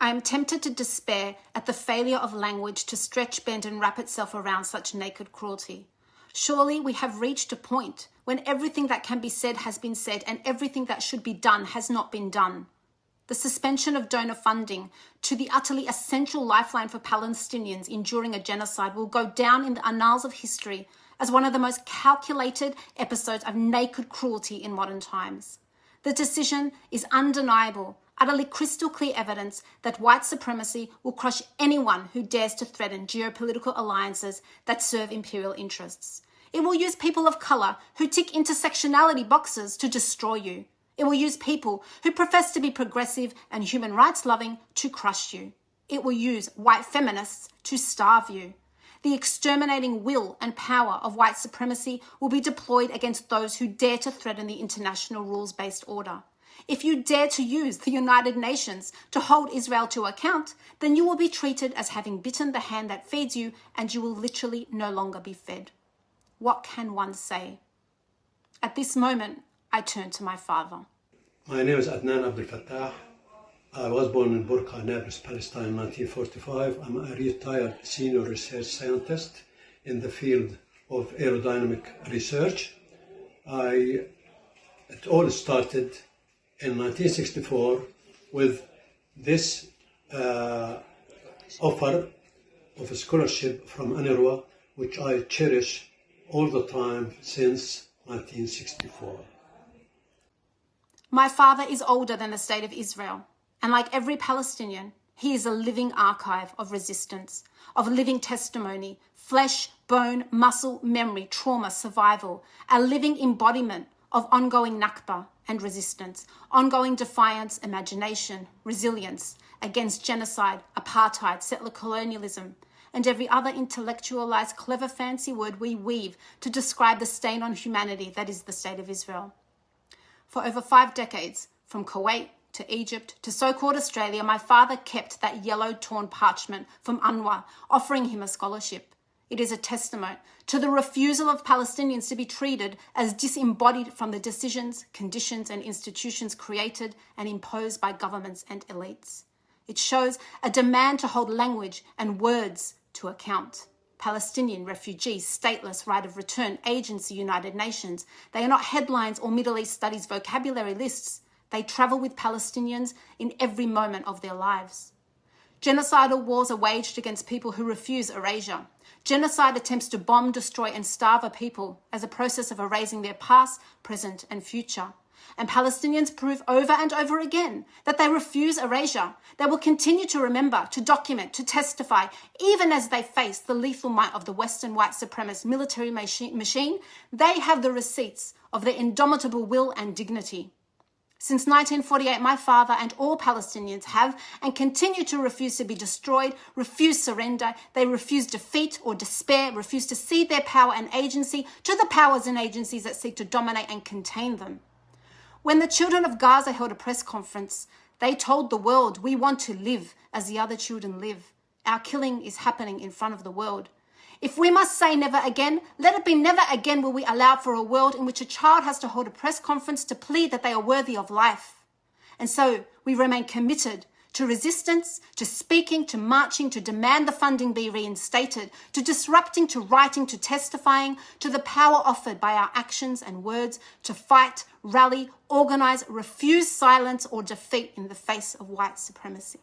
I am tempted to despair at the failure of language to stretch, bend, and wrap itself around such naked cruelty. Surely we have reached a point when everything that can be said has been said and everything that should be done has not been done. The suspension of donor funding to the utterly essential lifeline for Palestinians enduring a genocide will go down in the annals of history as one of the most calculated episodes of naked cruelty in modern times. The decision is undeniable, utterly crystal clear evidence that white supremacy will crush anyone who dares to threaten geopolitical alliances that serve imperial interests. It will use people of colour who tick intersectionality boxes to destroy you. It will use people who profess to be progressive and human rights loving to crush you. It will use white feminists to starve you. The exterminating will and power of white supremacy will be deployed against those who dare to threaten the international rules-based order. If you dare to use the United Nations to hold Israel to account, then you will be treated as having bitten the hand that feeds you, and you will literally no longer be fed. What can one say? At this moment, I turn to my father. My name is Abdel Fattah. I was born in Burqa, Nablus, Palestine in 1945. I'm a retired senior research scientist in the field of aerodynamic research. It all started in 1964 with this offer of a scholarship from UNRWA, which I cherish all the time since 1964. My father is older than the state of Israel, and like every Palestinian, he is a living archive of resistance, of living testimony, flesh, bone, muscle, memory, trauma, survival, a living embodiment of ongoing Nakba and resistance, ongoing defiance, imagination, resilience against genocide, apartheid, settler colonialism, and every other intellectualized, clever, fancy word we weave to describe the stain on humanity that is the state of Israel. For over 5 decades, from Kuwait to Egypt to so-called Australia, my father kept that yellow torn parchment from UNRWA, offering him a scholarship. It is a testament to the refusal of Palestinians to be treated as disembodied from the decisions, conditions, and institutions created and imposed by governments and elites. It shows a demand to hold language and words to account. Palestinian refugees, stateless, right of return, agency, United Nations. They are not headlines or Middle East studies vocabulary lists. They travel with Palestinians in every moment of their lives. Genocidal wars are waged against people who refuse erasure. Genocide attempts to bomb, destroy, and starve a people as a process of erasing their past, present, and future. And Palestinians prove over and over again that they refuse erasure. They will continue to remember, to document, to testify, even as they face the lethal might of the Western white supremacist military machine. They have the receipts of their indomitable will and dignity. Since 1948, my father and all Palestinians have and continue to refuse to be destroyed, refuse surrender. They refuse defeat or despair, refuse to cede their power and agency to the powers and agencies that seek to dominate and contain them. When the children of Gaza held a press conference, they told the world, we want to live as the other children live. Our killing is happening in front of the world. If we must say never again, let it be never again will we allow for a world in which a child has to hold a press conference to plead that they are worthy of life. And so we remain committed to resistance, to speaking, to marching, to demand the funding be reinstated, to disrupting, to writing, to testifying, to the power offered by our actions and words to fight, rally, organise, refuse silence or defeat in the face of white supremacy.